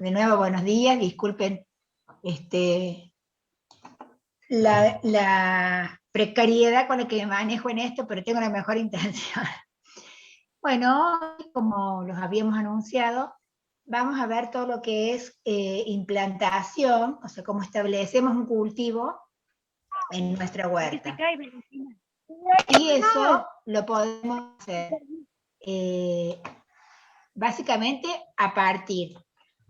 De nuevo, buenos días, disculpen la precariedad con la que me manejo en esto, pero tengo la mejor intención. Bueno, como los habíamos anunciado, vamos a ver todo lo que es implantación, o sea, cómo establecemos un cultivo en nuestra huerta. Y eso lo podemos hacer básicamente a partir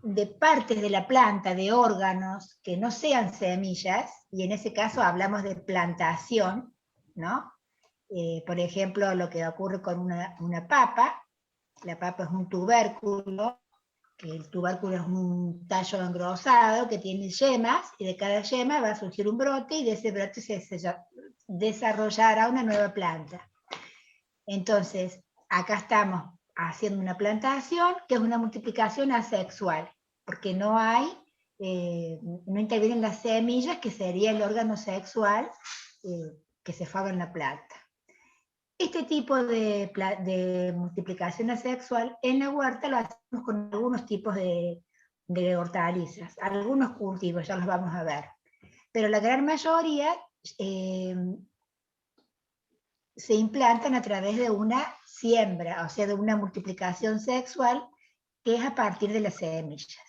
de partes de la planta, de órganos que no sean semillas, y en ese caso hablamos de plantación, ¿no? Por ejemplo, lo que ocurre con una papa. La papa es un tubérculo, que el tubérculo es un tallo engrosado que tiene yemas, y de cada yema va a surgir un brote, y de ese brote se desarrollará una nueva planta. Entonces, acá estamos haciendo una plantación, que es una multiplicación asexual, porque no hay, no intervienen las semillas, que sería el órgano sexual que se forma en la planta. Este tipo de multiplicación asexual en la huerta lo hacemos con algunos tipos de hortalizas, algunos cultivos, ya los vamos a ver. Pero la gran mayoría se implantan a través de una siembra, o sea, de una multiplicación sexual, que es a partir de las semillas.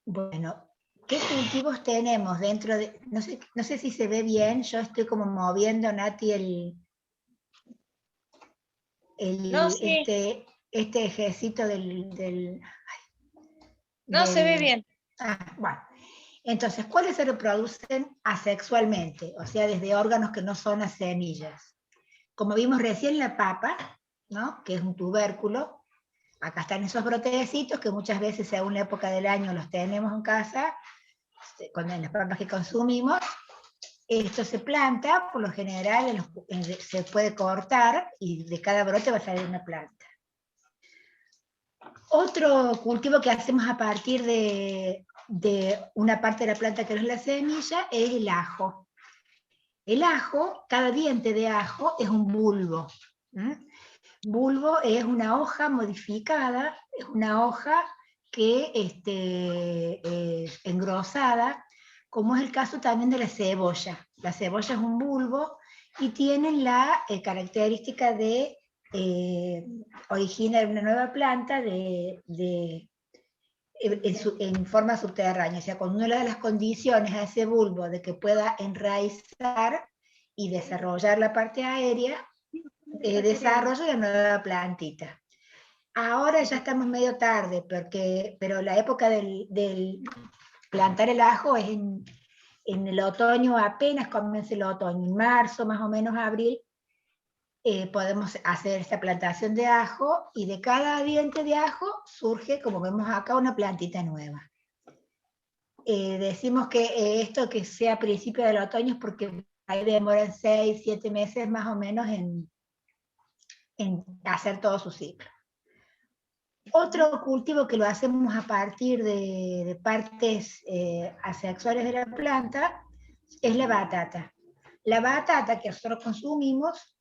Bueno, ¿qué cultivos tenemos dentro de...? No sé si se ve bien, yo estoy como moviendo, Nati, No, sí. este ejército No se ve bien. Bueno. Entonces, ¿cuáles se reproducen asexualmente? O sea, desde órganos que no son las semillas. Como vimos recién, la papa, ¿no? Que es un tubérculo. Acá están esos brotecitos que muchas veces, según la época del año, los tenemos en casa, con las papas que consumimos. Esto se planta, por lo general se puede cortar, y de cada brote va a salir una planta. Otro cultivo que hacemos a partir de una parte de la planta que no es la semilla es el ajo. El ajo, cada diente de ajo es un bulbo. Bulbo es una hoja modificada, es una hoja que es engrosada, como es el caso también de la cebolla. La cebolla es un bulbo y tienen la característica de originar una nueva planta en forma subterránea. O sea, cuando uno le da las condiciones a ese bulbo de que pueda enraizar y desarrollar la parte aérea, desarrolla la nueva plantita. Ahora ya estamos medio tarde, pero la época del plantar el ajo es en el otoño, apenas comienza el otoño, en marzo, más o menos abril, podemos hacer esta plantación de ajo, y de cada diente de ajo surge, como vemos acá, una plantita nueva. Decimos que esto que sea a principios del otoño es porque ahí demoran 6, 7 meses más o menos en hacer todo su ciclo. Otro cultivo que lo hacemos a partir de partes asexuales de la planta es la batata. La batata que nosotros consumimos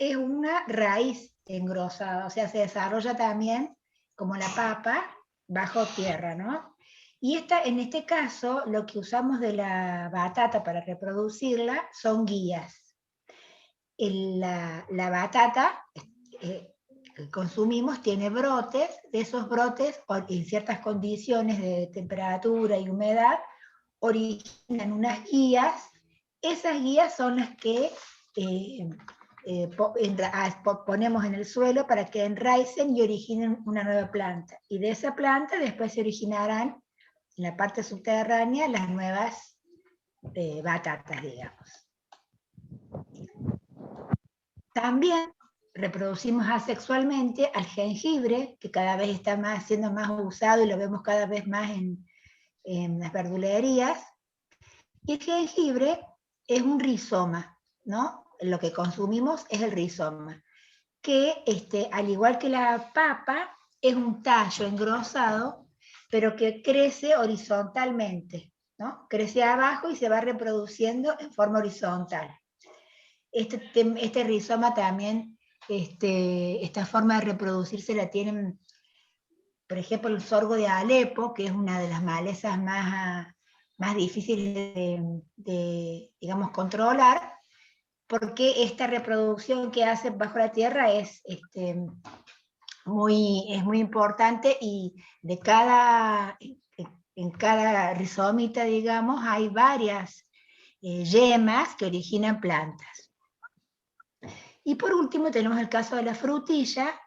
es una raíz engrosada, o sea, se desarrolla también como la papa bajo tierra, ¿no? Y en este caso, lo que usamos de la batata para reproducirla son guías. La batata que consumimos tiene brotes, de esos brotes, en ciertas condiciones de temperatura y humedad, originan unas guías. Esas guías son las que ponemos en el suelo para que enraicen y originen una nueva planta. Y de esa planta después se originarán en la parte subterránea las nuevas batatas, digamos. También reproducimos asexualmente al jengibre, que cada vez está siendo más usado, y lo vemos cada vez más en las verdulerías. Y el jengibre es un rizoma, ¿no? Lo que consumimos es el rizoma, que al igual que la papa, es un tallo engrosado, pero que crece horizontalmente, ¿no? Crece abajo y se va reproduciendo en forma horizontal. Este rizoma también, esta forma de reproducirse la tienen por ejemplo, el sorgo de Alepo, que es una de las malezas más difíciles digamos, controlar, porque esta reproducción que hace bajo la tierra es muy importante, y en cada rizomita, digamos, hay varias yemas que originan plantas. Y por último tenemos el caso de la frutilla,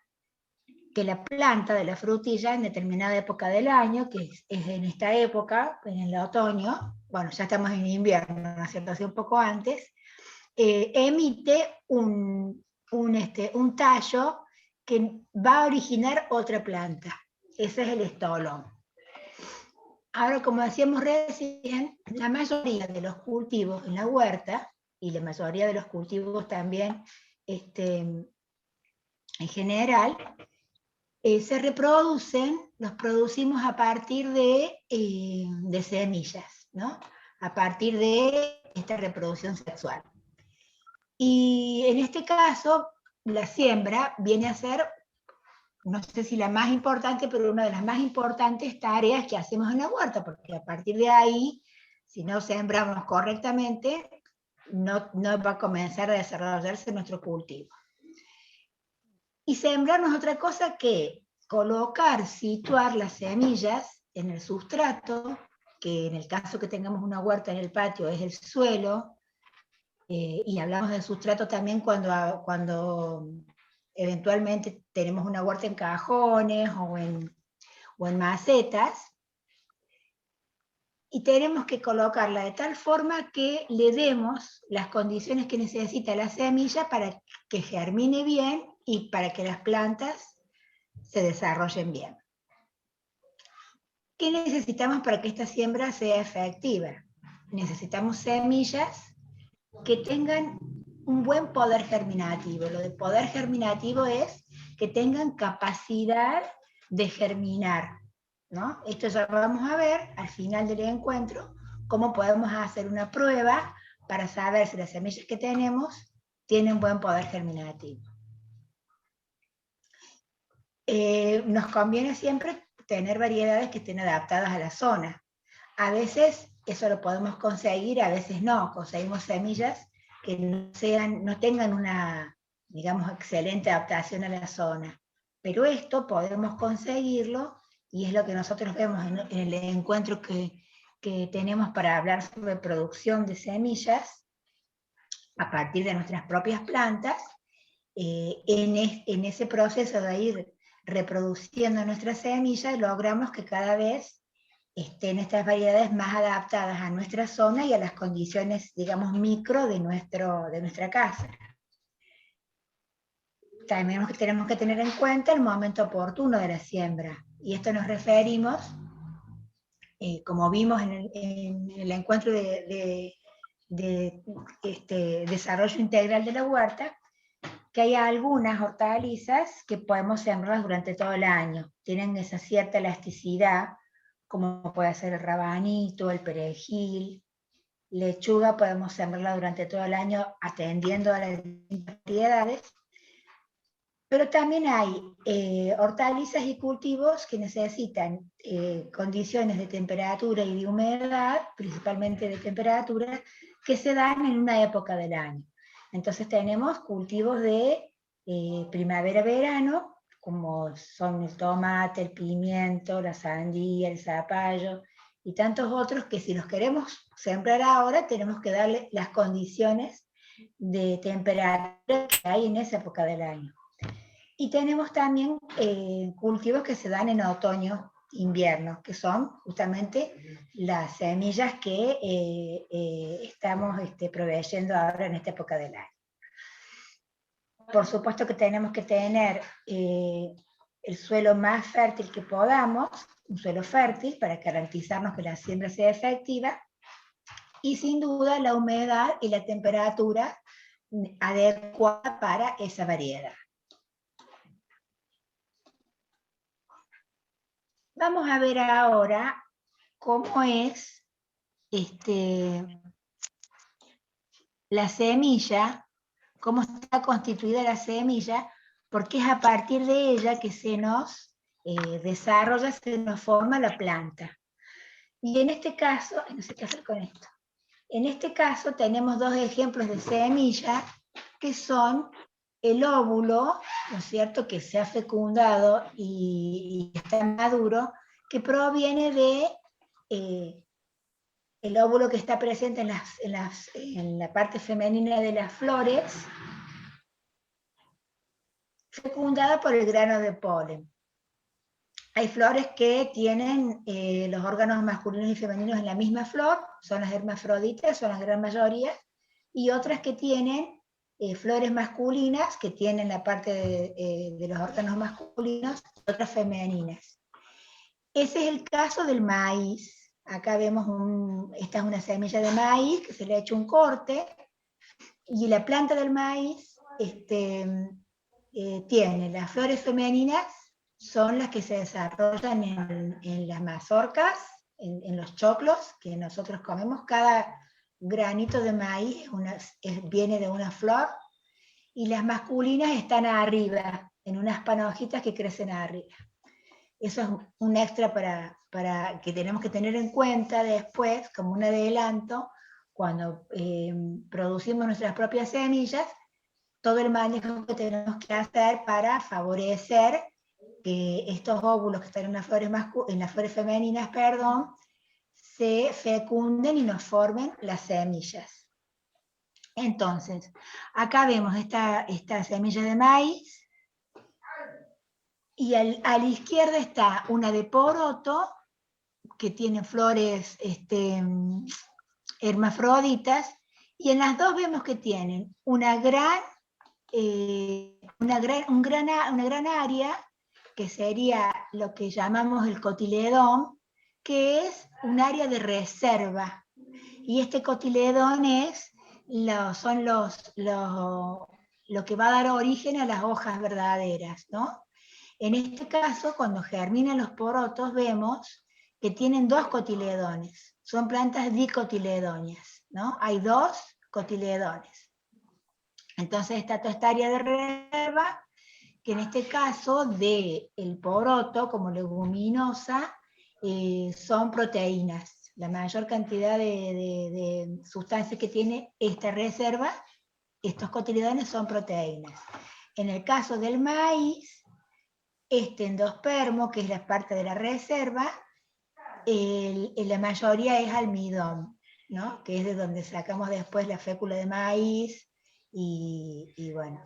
que la planta de la frutilla en determinada época del año, que es en esta época, en el otoño, bueno, ya estamos en invierno, ¿no es cierto?, hace un poco antes, emite un tallo que va a originar otra planta. Ese es el estolón. Ahora, como decíamos recién, la mayoría de los cultivos en la huerta, y la mayoría de los cultivos también en general, se reproducen, los producimos a partir de semillas, ¿no? A partir de esta reproducción sexual. Y en este caso, la siembra viene a ser, no sé si la más importante, pero una de las más importantes tareas que hacemos en la huerta, porque a partir de ahí, si no sembramos correctamente, no va a comenzar a desarrollarse nuestro cultivo. Y sembrar no es otra cosa que colocar, situar las semillas en el sustrato, que en el caso que tengamos una huerta en el patio es el suelo, y hablamos del sustrato también cuando eventualmente tenemos una huerta en cajones o en macetas, y tenemos que colocarla de tal forma que le demos las condiciones que necesita la semilla para que germine bien y para que las plantas se desarrollen bien. ¿Qué necesitamos para que esta siembra sea efectiva? Necesitamos semillas que tengan un buen poder germinativo. Lo de poder germinativo es que tengan capacidad de germinar, ¿no? Esto ya vamos a ver al final del encuentro, cómo podemos hacer una prueba para saber si las semillas que tenemos tienen buen poder germinativo. Nos conviene siempre tener variedades que estén adaptadas a la zona. A veces eso lo podemos conseguir, a veces no. Conseguimos semillas que no tengan una, digamos, excelente adaptación a la zona. Pero esto podemos conseguirlo, y es lo que nosotros vemos en el encuentro que tenemos para hablar sobre producción de semillas a partir de nuestras propias plantas. En ese proceso de ir reproduciendo nuestras semillas, logramos que cada vez estén estas variedades más adaptadas a nuestra zona y a las condiciones, digamos, micro de nuestra casa. También tenemos que tener en cuenta el momento oportuno de la siembra, y esto nos referimos, como vimos en el encuentro de desarrollo integral de la huerta, que hay algunas hortalizas que podemos sembrar durante todo el año. Tienen esa cierta elasticidad, como puede ser el rabanito, el perejil, lechuga, podemos sembrarla durante todo el año atendiendo a las variedades. Pero también hay hortalizas y cultivos que necesitan condiciones de temperatura y de humedad, principalmente de temperatura, que se dan en una época del año. Entonces tenemos cultivos de primavera-verano, como son el tomate, el pimiento, la sandía, el zapallo, y tantos otros que si los queremos sembrar ahora, tenemos que darle las condiciones de temperatura que hay en esa época del año. Y tenemos también cultivos que se dan en otoño, invierno, que son justamente las semillas que estamos proveyendo ahora en esta época del año. Por supuesto que tenemos que tener el suelo más fértil que podamos, un suelo fértil para garantizarnos que la siembra sea efectiva, y sin duda la humedad y la temperatura adecuada para esa variedad. Vamos a ver ahora cómo es la semilla, cómo está constituida la semilla, porque es a partir de ella que se nos desarrolla, se nos forma la planta. Y en este caso, no sé qué hacer con esto. En este caso tenemos dos ejemplos de semilla que son el óvulo, ¿no es cierto?, que se ha fecundado y está maduro, que proviene de el óvulo que está presente en la parte femenina de las flores, fecundada por el grano de polen. Hay flores que tienen los órganos masculinos y femeninos en la misma flor, son las hermafroditas, son la gran mayoría, y otras que tienen flores masculinas, que tienen la parte de los órganos masculinos, y otras femeninas. Ese es el caso del maíz. Acá vemos, esta es una semilla de maíz, que se le ha hecho un corte, y la planta del maíz tiene las flores femeninas, son las que se desarrollan en las mazorcas, en los choclos que nosotros comemos. Cada granito de maíz viene de una flor, y las masculinas están arriba, en unas panojitas que crecen arriba. Eso es un extra para que tenemos que tener en cuenta después, como un adelanto, cuando producimos nuestras propias semillas, todo el manejo que tenemos que hacer para favorecer que estos óvulos que están en las flores femeninas, se fecunden y nos formen las semillas. Entonces, acá vemos esta semilla de maíz, y a la izquierda está una de poroto, que tiene flores hermafroditas, y en las dos vemos que tienen una gran área, que sería lo que llamamos el cotiledón, que es un área de reserva. Y este cotiledón son lo que va a dar origen a las hojas verdaderas, ¿no? En este caso, cuando germinan los porotos, vemos que tienen dos cotiledones. Son plantas dicotiledóneas, ¿no? Hay dos cotiledones. Entonces está toda esta área de reserva, que en este caso del poroto, como leguminosa, son proteínas. La mayor cantidad de sustancias que tiene esta reserva, estos cotiledones, son proteínas. En el caso del maíz, endospermo, que es la parte de la reserva, la mayoría es almidón, ¿no?, que es de donde sacamos después la fécula de maíz, y bueno,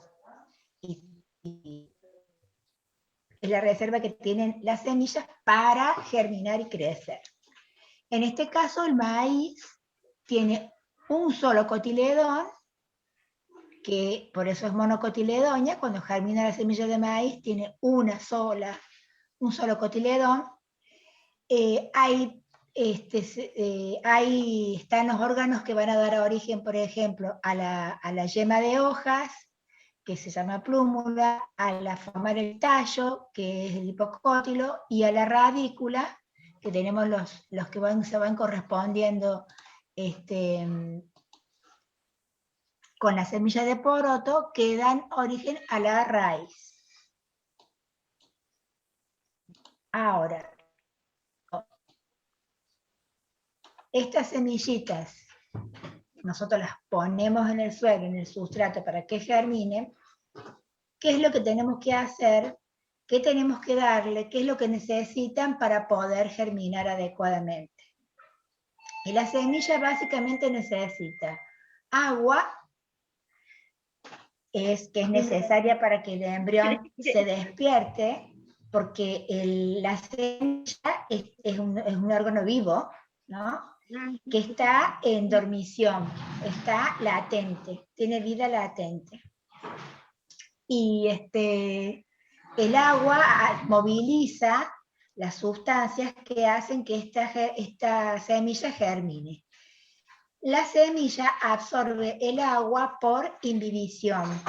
es la reserva que tienen las semillas para germinar y crecer. En este caso, el maíz tiene un solo cotiledón, que por eso es monocotiledonia. Cuando germina la semilla de maíz tiene un solo cotiledón. Ahí están los órganos que van a dar origen, por ejemplo, a la yema de hojas, que se llama plúmula, a formar el tallo, que es el hipocótilo, y a la radícula, que tenemos los que se van correspondiendo con la semilla de poroto, que dan origen a la raíz. Ahora, estas semillitas, nosotros las ponemos en el suelo, en el sustrato, para que germinen. ¿Qué es lo que tenemos que hacer? ¿Qué tenemos que darle? ¿Qué es lo que necesitan para poder germinar adecuadamente? Y la semilla básicamente necesita agua, que es necesaria para que el embrión se despierte, porque la semilla es un órgano vivo, ¿no?, que está en dormición, está latente, tiene vida latente. Y el agua moviliza las sustancias que hacen que esta semilla germine. La semilla absorbe el agua por imbibición.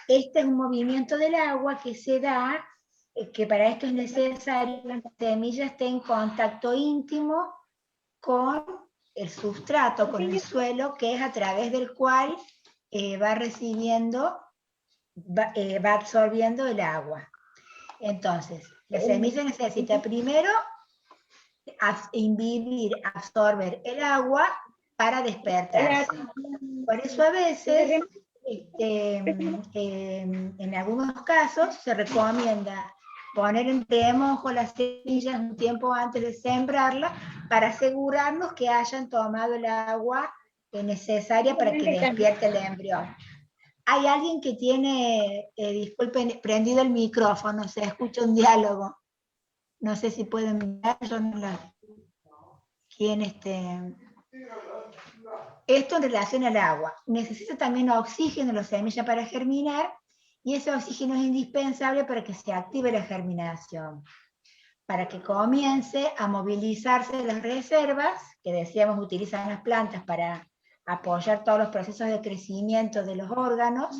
Este es un movimiento del agua que se da, que para esto es necesario que la semilla esté en contacto íntimo con el sustrato, con el suelo, que es a través del cual va absorbiendo el agua. Entonces, la semilla necesita primero absorber el agua para despertarse. Por eso a veces, en algunos casos, se recomienda poner en remojo las semillas un tiempo antes de sembrarla para asegurarnos que hayan tomado el agua necesaria para que despierte el embrión. Hay alguien que tiene, disculpen, prendido el micrófono, se escucha un diálogo. No sé si pueden ver, yo no la... ¿Quién Esto en relación al agua. Necesita también oxígeno la semilla para germinar, y ese oxígeno es indispensable para que se active la germinación, para que comience a movilizarse las reservas, que decíamos utilizan las plantas para apoyar todos los procesos de crecimiento de los órganos,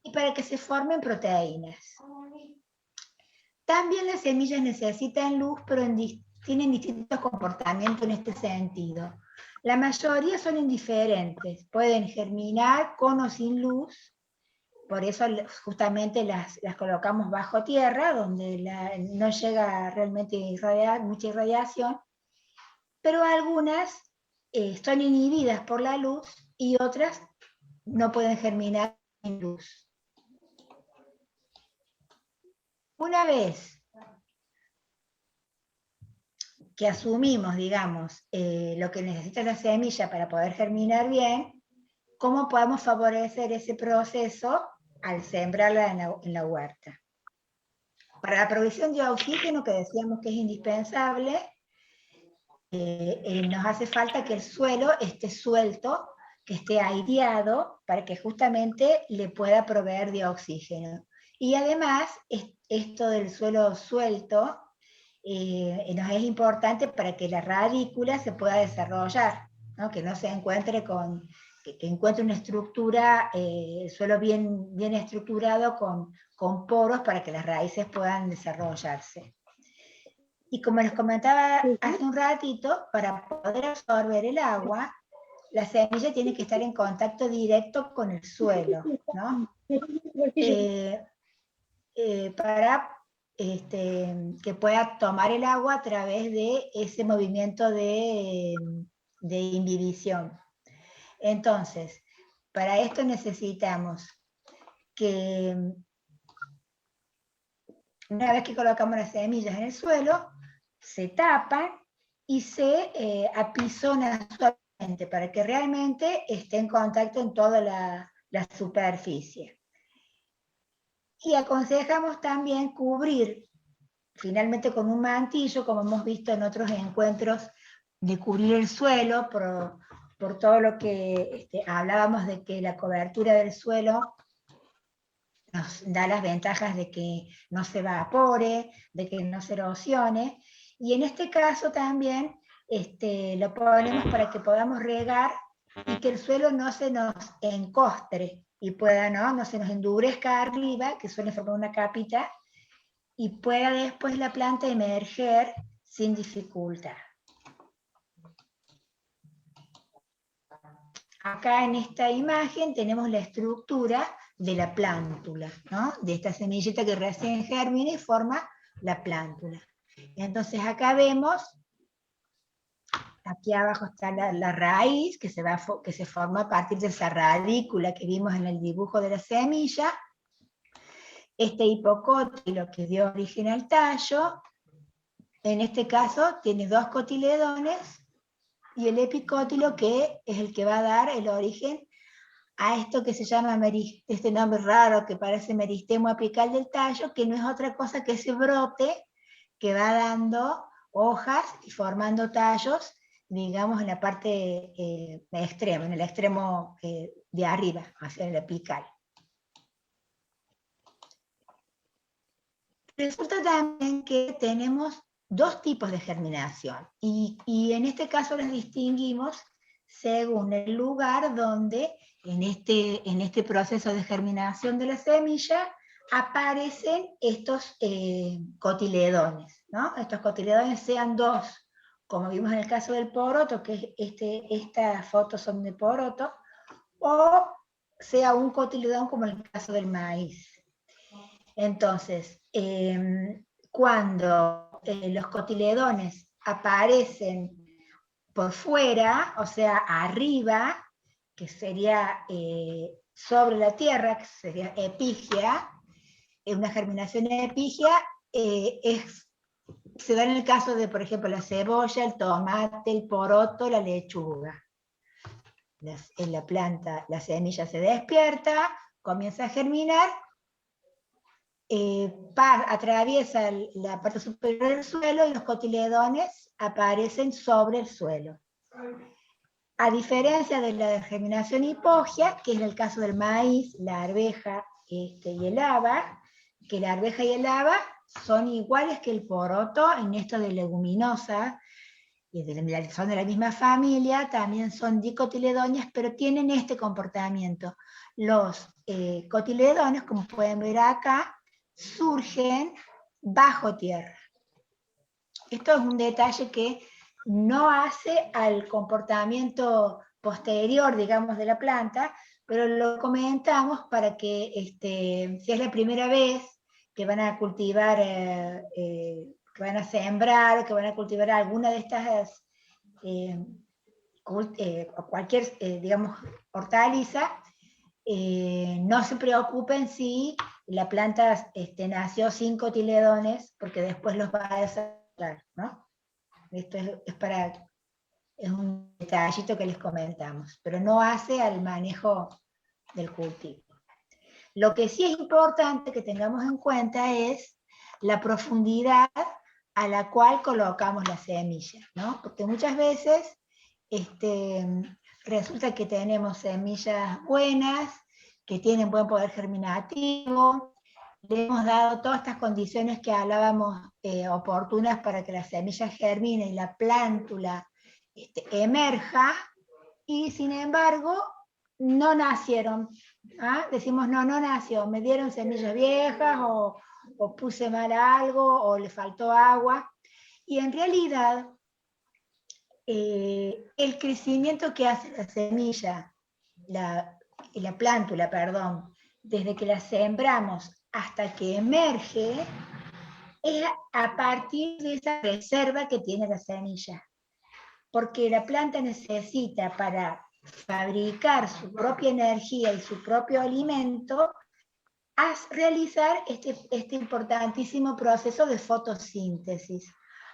y para que se formen proteínas. También las semillas necesitan luz, pero tienen distintos comportamientos en este sentido. La mayoría son indiferentes, pueden germinar con o sin luz, por eso justamente las colocamos bajo tierra, donde no llega realmente mucha irradiación, pero algunas son inhibidas por la luz y otras no pueden germinar sin luz. Una vez que asumimos, digamos, lo que necesita la semilla para poder germinar bien, ¿cómo podemos favorecer ese proceso al sembrarla en la huerta? Para la provisión de oxígeno, que decíamos que es indispensable, nos hace falta que el suelo esté suelto, que esté aireado, para que justamente le pueda proveer de oxígeno. Y además, esto del suelo suelto nos es importante para que la radícula se pueda desarrollar, ¿no? Que no se encuentre que encuentre una estructura, el suelo bien estructurado con poros para que las raíces puedan desarrollarse. Y como les comentaba hace un ratito, para poder absorber el agua, la semilla tiene que estar en contacto directo con el suelo, ¿no? Para que pueda tomar el agua a través de ese movimiento de inhibición. Entonces, para esto necesitamos que una vez que colocamos las semillas en el suelo, se tapan y se apisonan suavemente para que realmente esté en contacto en toda la superficie. Y aconsejamos también cubrir finalmente con un mantillo, como hemos visto en otros encuentros, de cubrir el suelo por todo lo que hablábamos de que la cobertura del suelo nos da las ventajas de que no se evapore, de que no se erosione, y en este caso también lo ponemos para que podamos regar y que el suelo no se nos encostre y pueda, no se nos endurezca arriba, que suele formar una capita, y pueda después la planta emerger sin dificultad. Acá en esta imagen tenemos la estructura de la plántula, ¿no? De esta semillita que recién germina y forma la plántula. Entonces acá vemos, aquí abajo está la raíz que se forma a partir de esa radícula que vimos en el dibujo de la semilla, este hipocótilo que dio origen al tallo, en este caso tiene dos cotiledones, y el epicótilo que es el que va a dar el origen a esto que se llama, este nombre raro que parece meristemo apical del tallo, que no es otra cosa que ese brote que va dando hojas y formando tallos, digamos en la parte extrema, en el extremo de arriba, hacia el apical. Resulta también que tenemos dos tipos de germinación, y en este caso las distinguimos según el lugar donde en este proceso de germinación de la semilla aparecen estos cotiledones, ¿no? Estos cotiledones sean dos, como vimos en el caso del poroto, que estas fotos son de poroto, o sea un cotiledón como en el caso del maíz. Entonces, cuando los cotiledones aparecen por fuera, o sea, arriba, que sería sobre la tierra, que sería epigia, una germinación epigia, se da en el caso de, por ejemplo, la cebolla, el tomate, el poroto, la lechuga. En la planta la semilla se despierta, comienza a germinar, atraviesa la parte superior del suelo y los cotiledones aparecen sobre el suelo. A diferencia de la germinación hipogia, que es el caso del maíz, la arveja y el haba, que la arveja y el haba son iguales que el poroto en esto de leguminosa, y son de la misma familia, también son dicotiledóneas, pero tienen este comportamiento. Los cotiledones, como pueden ver acá, surgen bajo tierra. Esto es un detalle que no hace al comportamiento posterior, digamos, de la planta, pero lo comentamos para que, si es la primera vez que van a cultivar, que van a sembrar, o que van a cultivar alguna de estas, cualquier, digamos, hortaliza, no se preocupen si la planta nació sin cotiledones, porque después los va a desarrollar, ¿no? Esto es un detallito que les comentamos, pero no hace al manejo del cultivo. Lo que sí es importante que tengamos en cuenta es la profundidad a la cual colocamos la semilla, ¿no? Porque muchas veces resulta que tenemos semillas buenas, que tienen buen poder germinativo, le hemos dado todas estas condiciones que hablábamos oportunas para que la semilla germine y la plántula emerja, y sin embargo no nacieron. ¿Ah? Decimos, no nació, me dieron semillas viejas, o puse mal algo, o le faltó agua, y en realidad el crecimiento que hace la semilla, la plántula, perdón, desde que la sembramos hasta que emerge, es a partir de esa reserva que tiene la semilla. Porque la planta necesita, para fabricar su propia energía y su propio alimento, realizar este importantísimo proceso de fotosíntesis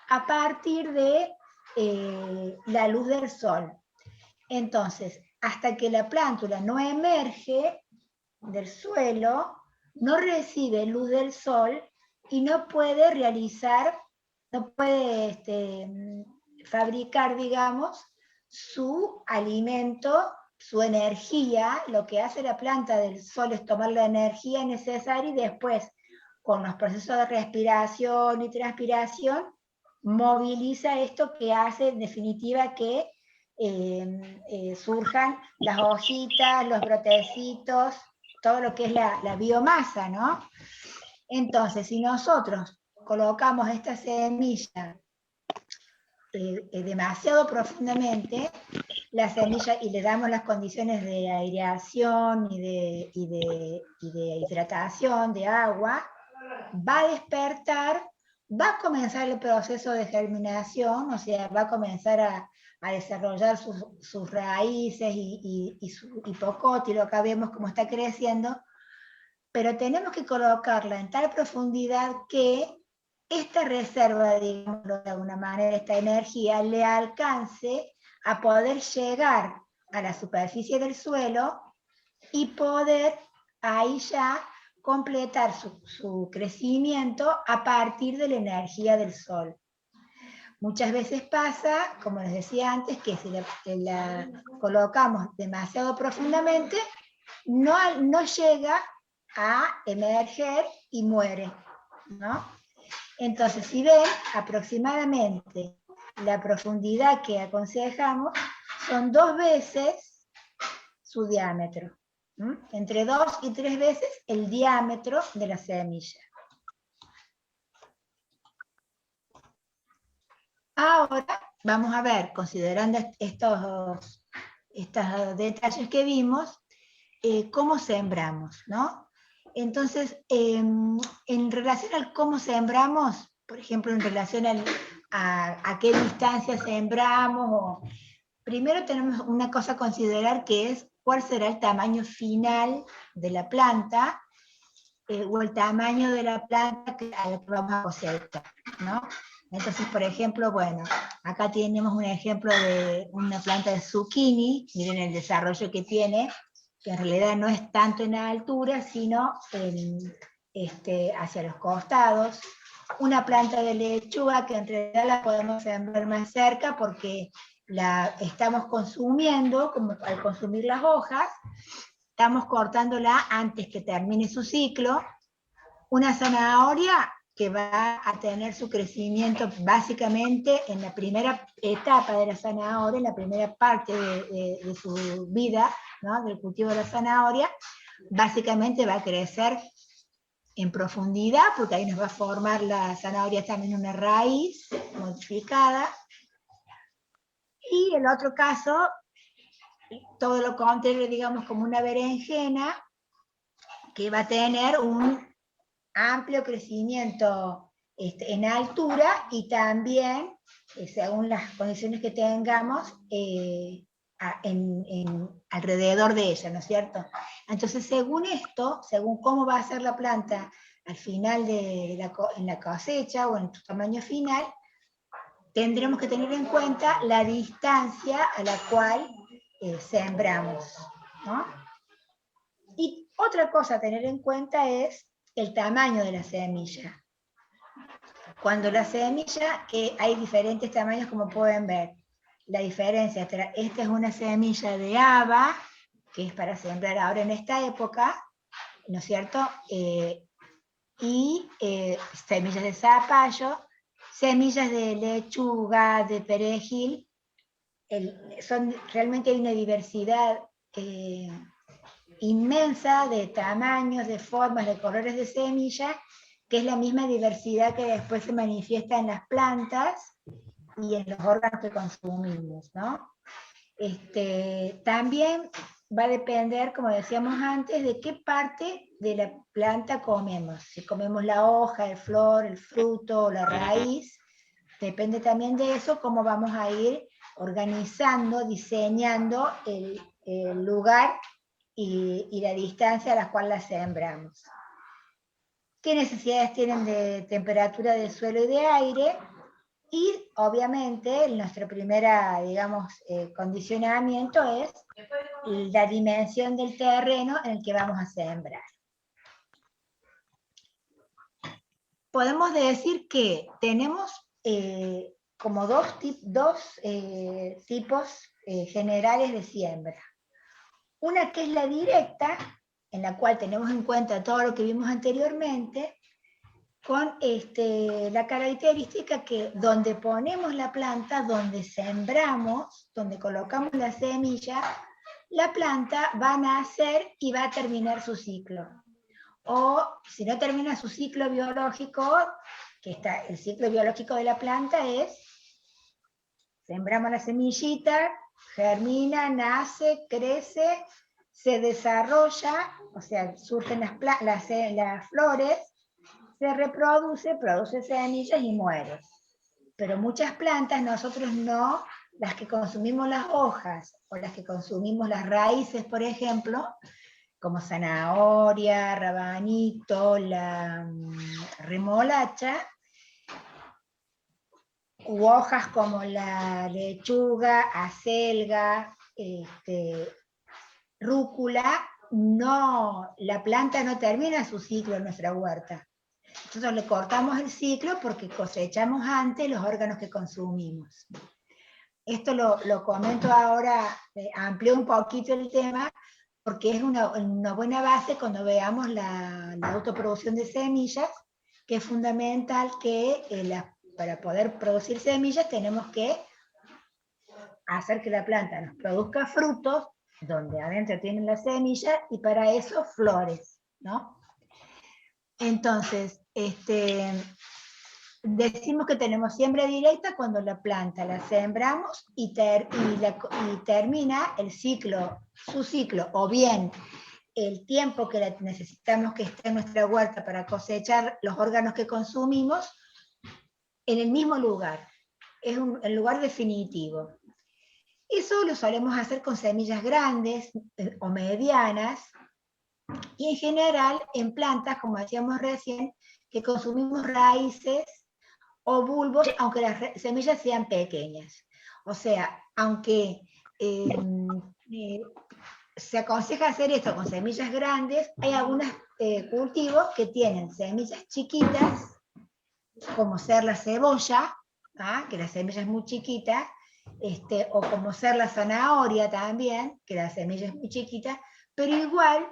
a partir de la luz del sol. Entonces, hasta que la plántula no emerge del suelo, no recibe luz del sol y no puede realizar, no puede fabricar, digamos, su alimento, su energía. Lo que hace la planta del sol es tomar la energía necesaria y después, con los procesos de respiración y transpiración, moviliza esto que hace, en definitiva, que surjan las hojitas, los brotecitos, todo lo que es la biomasa, ¿no? Entonces, si nosotros colocamos esta semilla demasiado profundamente, la semilla, y le damos las condiciones de aireación y de hidratación de agua, va a despertar, va a comenzar el proceso de germinación, o sea, va a comenzar a desarrollar sus raíces y su hipocótilo. Acá vemos cómo está creciendo, pero tenemos que colocarla en tal profundidad que esta reserva, digamos de alguna manera, esta energía, le alcance a poder llegar a la superficie del suelo y poder ahí ya completar su crecimiento a partir de la energía del sol. Muchas veces pasa, como les decía antes, que si la colocamos demasiado profundamente, no llega a emerger y muere, ¿no? Entonces, si ven, aproximadamente la profundidad que aconsejamos son 2 veces su diámetro, entre 2 y 3 veces el diámetro de la semilla. Ahora vamos a ver, considerando estos detalles que vimos, cómo sembramos, ¿no? Entonces, en relación al cómo sembramos, por ejemplo, en relación a qué distancia sembramos, primero tenemos una cosa a considerar que es cuál será el tamaño final de la planta, o el tamaño de la planta a la que vamos a cosechar, ¿no? Entonces, por ejemplo, bueno, acá tenemos un ejemplo de una planta de zucchini, miren el desarrollo que tiene, que en realidad no es tanto en la altura, sino hacia los costados. Una planta de lechuga que en realidad la podemos sembrar más cerca porque la estamos consumiendo, como al consumir las hojas, estamos cortándola antes que termine su ciclo. Una zanahoria que va a tener su crecimiento básicamente en la primera etapa de la zanahoria, en la primera parte de su vida, ¿no? Del cultivo de la zanahoria, básicamente va a crecer en profundidad, porque ahí nos va a formar la zanahoria también una raíz modificada. Y el otro caso, todo lo contrario, digamos como una berenjena, que va a tener un amplio crecimiento en altura y también, según las condiciones que tengamos, alrededor de ella, ¿no es cierto? Entonces, según esto, según cómo va a ser la planta al final en la cosecha o en su tamaño final, tendremos que tener en cuenta la distancia a la cual sembramos, ¿no? Y otra cosa a tener en cuenta es el tamaño de la semilla. Cuando la semilla, que hay diferentes tamaños como pueden ver, la diferencia, esta es una semilla de haba, que es para sembrar ahora en esta época, ¿no es cierto? Y semillas de zapallo, semillas de lechuga, de perejil, realmente hay una diversidad inmensa de tamaños, de formas, de colores de semilla, que es la misma diversidad que después se manifiesta en las plantas y en los órganos que consumimos, ¿no? También va a depender, como decíamos antes, de qué parte de la planta comemos. Si comemos la hoja, el flor, el fruto o la raíz, depende también de eso cómo vamos a ir organizando, diseñando el lugar y la distancia a la cual la sembramos. ¿Qué necesidades tienen de temperatura de suelo y de aire? Y obviamente nuestro primer, digamos, condicionamiento es la dimensión del terreno en el que vamos a sembrar. Podemos decir que tenemos como dos tipos generales de siembra. Una que es la directa, en la cual tenemos en cuenta todo lo que vimos anteriormente, con la característica que donde ponemos la planta, donde sembramos, donde colocamos la semilla, la planta va a nacer y va a terminar su ciclo. O si no termina su ciclo biológico, el ciclo biológico de la planta es, sembramos la semillita, germina, nace, crece, se desarrolla, o sea, surgen las flores, se reproduce, produce semillas y muere. Pero muchas plantas, nosotros no, las que consumimos las hojas o las que consumimos las raíces, por ejemplo, como zanahoria, rabanito, la remolacha, u hojas como la lechuga, acelga, rúcula, no, la planta no termina su ciclo en nuestra huerta. Nosotros le cortamos el ciclo porque cosechamos antes los órganos que consumimos. Esto lo comento ahora, amplío un poquito el tema, porque es una buena base cuando veamos la autoproducción de semillas, que es fundamental que para poder producir semillas tenemos que hacer que la planta nos produzca frutos, donde adentro tienen las semillas, y para eso flores, ¿no? Entonces, decimos que tenemos siembra directa cuando la planta la sembramos y termina su ciclo, o bien el tiempo que necesitamos que esté en nuestra huerta para cosechar los órganos que consumimos en el mismo lugar. Es el lugar definitivo. Eso lo solemos hacer con semillas grandes o medianas, y en general en plantas, como decíamos recién, que consumimos raíces o bulbos, aunque las semillas sean pequeñas. O sea, aunque se aconseja hacer esto con semillas grandes, hay algunos cultivos que tienen semillas chiquitas, como ser la cebolla, que la semilla es muy chiquita, o como ser la zanahoria también, que la semilla es muy chiquita, pero igual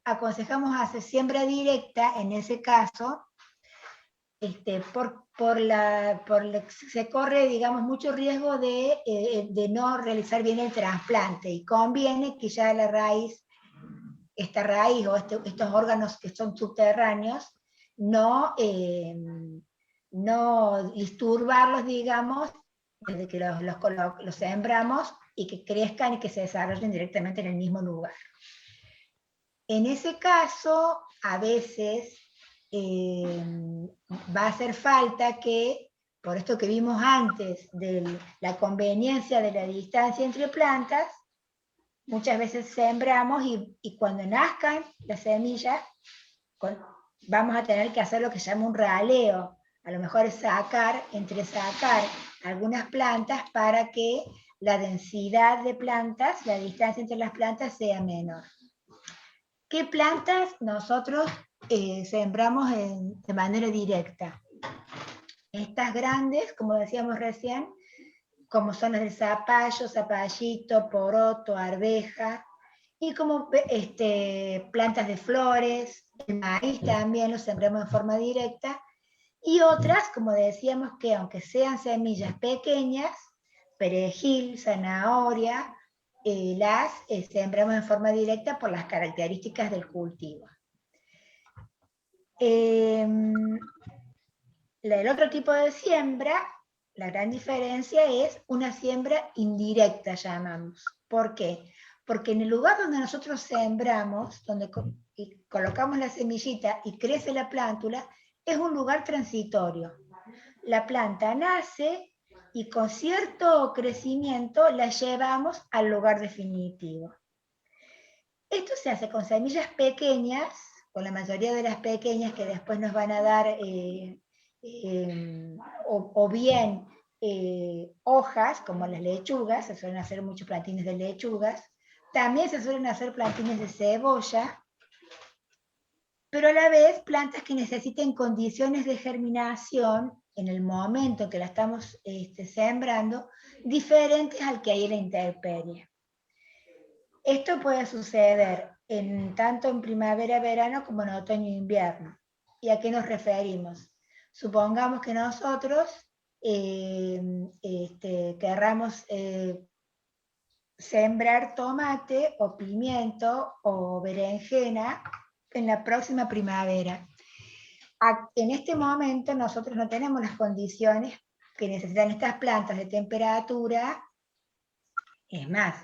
aconsejamos hacer siembra directa en ese caso, se corre, digamos, mucho riesgo de no realizar bien el trasplante, y conviene que ya la raíz, esta raíz o estos órganos que son subterráneos, no disturbarlos, digamos, desde que los sembramos, y que crezcan y que se desarrollen directamente en el mismo lugar. En ese caso, a veces va a hacer falta que, por esto que vimos antes, de la conveniencia de la distancia entre plantas, muchas veces sembramos y cuando nazcan las semillas, vamos a tener que hacer lo que se llama un raleo. A lo mejor es entresacar algunas plantas para que la densidad de plantas, la distancia entre las plantas sea menor. ¿Qué plantas nosotros sembramos de manera directa? Estas grandes, como decíamos recién, como son las de zapallo, zapallito, poroto, arveja, y como plantas de flores, el maíz también lo sembramos en forma directa, y otras, como decíamos, que aunque sean semillas pequeñas, perejil, zanahoria, las sembramos en forma directa por las características del cultivo. El otro tipo de siembra, la gran diferencia es una siembra indirecta, llamamos. ¿Por qué? Porque en el lugar donde nosotros sembramos, donde colocamos la semillita y crece la plántula, es un lugar transitorio. La planta nace y con cierto crecimiento la llevamos al lugar definitivo. Esto se hace con semillas pequeñas, con la mayoría de las pequeñas que después nos van a dar o bien hojas, como las lechugas, se suelen hacer muchos plantines de lechugas, también se suelen hacer plantines de cebolla, pero a la vez plantas que necesiten condiciones de germinación en el momento que la estamos sembrando, diferentes al que hay en la intemperie. Esto puede suceder tanto en primavera, verano, como en otoño e invierno. ¿Y a qué nos referimos? Supongamos que nosotros querramos sembrar tomate o pimiento o berenjena en la próxima primavera. En este momento nosotros no tenemos las condiciones que necesitan estas plantas de temperatura. Es más,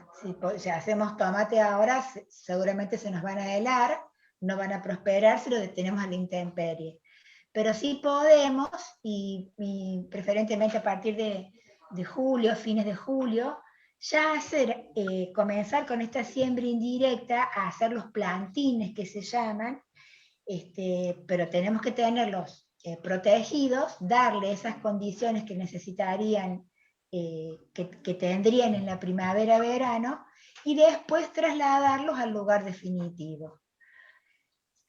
si hacemos tomate ahora, seguramente se nos van a helar, no van a prosperar si lo detenemos a la intemperie. Pero sí podemos, y preferentemente a partir de julio, fines de julio, ya comenzar con esta siembra indirecta, a hacer los plantines que se llaman, pero tenemos que tenerlos protegidos, darle esas condiciones que necesitarían, que tendrían en la primavera-verano, y después trasladarlos al lugar definitivo.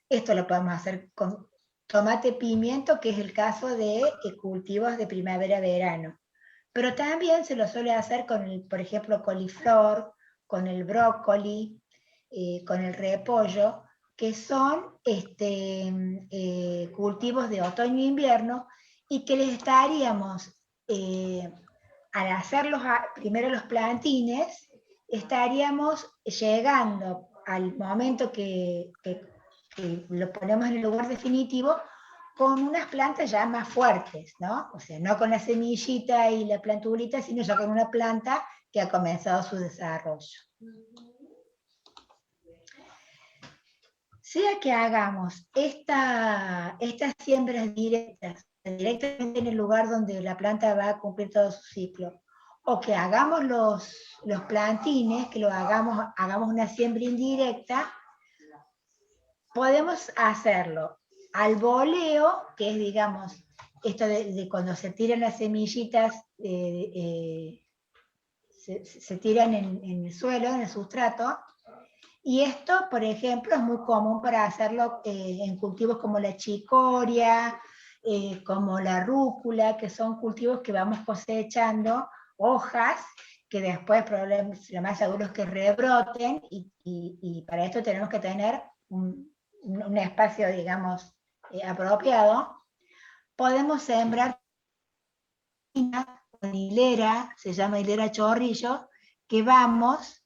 Esto lo podemos hacer con tomate, pimiento, que es el caso de cultivos de primavera-verano. Pero también se lo suele hacer con por ejemplo, coliflor, con el brócoli, con el repollo, que son cultivos de otoño e invierno, y que les estaríamos, al hacer primero los plantines, estaríamos llegando al momento que lo ponemos en el lugar definitivo, con unas plantas ya más fuertes, ¿no? O sea, no con la semillita y la plantulita, sino ya con una planta que ha comenzado su desarrollo. sea que hagamos estas siembras directas, directamente en el lugar donde la planta va a cumplir todo su ciclo, o que hagamos los plantines, que hagamos una siembra indirecta, podemos hacerlo al voleo, que es, digamos, esto de cuando se tiran las semillitas, se tiran en el suelo, en el sustrato, y esto, por ejemplo, es muy común para hacerlo en cultivos como la chicoria, como la rúcula, que son cultivos que vamos cosechando hojas, que después lo más seguro es que rebroten, y para esto tenemos que tener un espacio, digamos, apropiado. Podemos sembrar con hilera, se llama hilera chorrillo, que vamos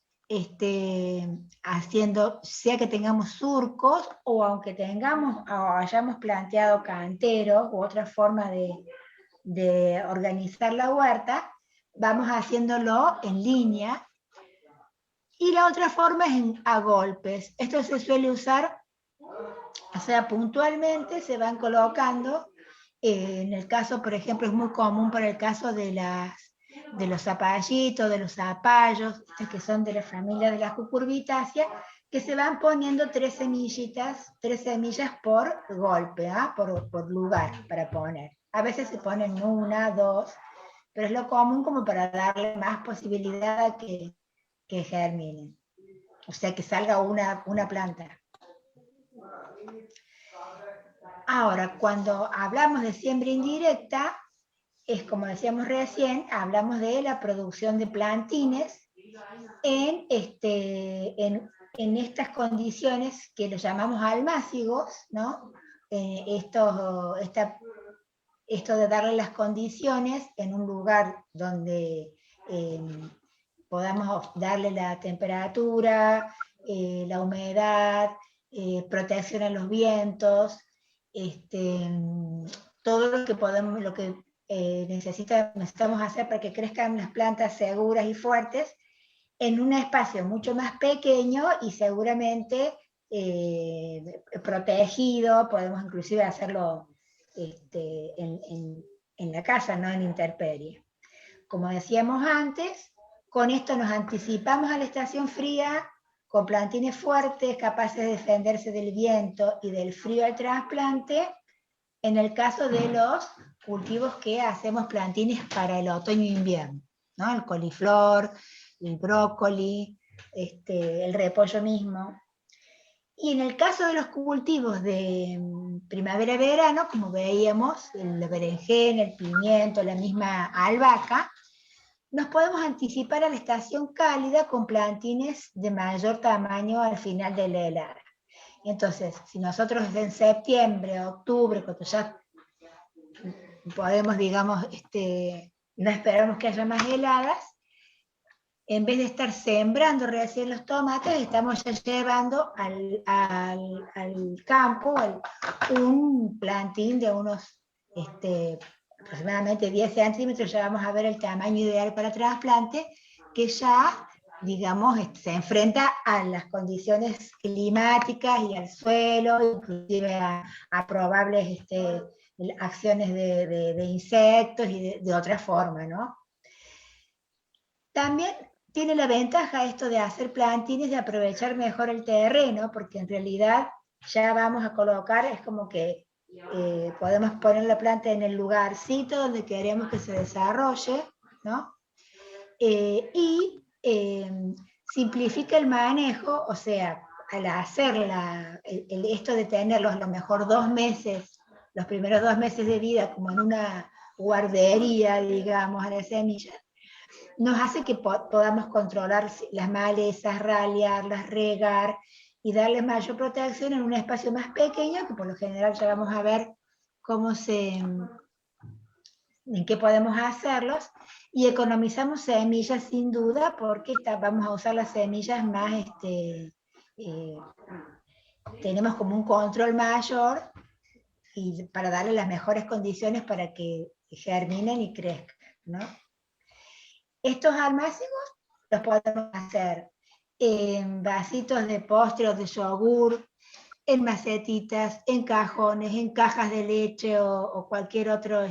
haciendo, sea que tengamos surcos, o aunque hayamos planteado canteros u otra forma de organizar la huerta, vamos haciéndolo en línea. Y la otra forma es a golpes. Esto se suele usar, o sea, puntualmente se van colocando. En el caso, por ejemplo, es muy común para el caso de los zapallitos, de los zapallos, que son de la familia de las cucurbitáceas, que se van poniendo 3 semillas por golpe, por lugar para poner. A veces se ponen 1, 2, pero es lo común como para darle más posibilidad a que germinen. O sea, que salga una planta. Ahora, cuando hablamos de siembra indirecta, es como decíamos recién, hablamos de la producción de plantines en estas condiciones que los llamamos almácigos, ¿no? Esto de darle las condiciones en un lugar donde podamos darle la temperatura, la humedad, protección a los vientos, todo lo que necesitamos hacer para que crezcan las plantas seguras y fuertes en un espacio mucho más pequeño y seguramente protegido. Podemos inclusive hacerlo en la casa, no en intemperie. Como decíamos antes, con esto nos anticipamos a la estación fría, con plantines fuertes, capaces de defenderse del viento y del frío al trasplante, en el caso de los cultivos que hacemos plantines para el otoño e invierno, ¿no? El coliflor, el brócoli, el repollo mismo. Y en el caso de los cultivos de primavera-verano, como veíamos, la berenjena, el pimiento, la misma albahaca, nos podemos anticipar a la estación cálida con plantines de mayor tamaño al final de la helada. Entonces, si nosotros en septiembre, octubre, cuando ya podemos, digamos, no esperamos que haya más heladas, en vez de estar sembrando recién los tomates, estamos ya llevando al campo un plantín de unos aproximadamente 10 centímetros, ya vamos a ver el tamaño ideal para trasplante, que ya, digamos, se enfrenta a las condiciones climáticas y al suelo, inclusive a probables acciones de insectos y de otra forma, ¿no? También tiene la ventaja esto de hacer plantines, de aprovechar mejor el terreno, porque en realidad ya vamos a colocar, es como que podemos poner la planta en el lugarcito donde queremos que se desarrolle, ¿no? Y simplifica el manejo, o sea, al hacer esto de tenerlos a lo mejor 2 meses, los primeros 2 meses de vida, como en una guardería, digamos, a las semillas, nos hace que podamos controlar las malezas, ralearlas, regar y darle mayor protección en un espacio más pequeño, que por lo general ya vamos a ver en qué podemos hacerlos, y economizamos semillas sin duda, porque vamos a usar las semillas más, tenemos como un control mayor y para darle las mejores condiciones para que germinen y crezcan, ¿no? Estos almácigos los podemos hacer en vasitos de postre o de yogur, en macetitas, en cajones, en cajas de leche o cualquier otro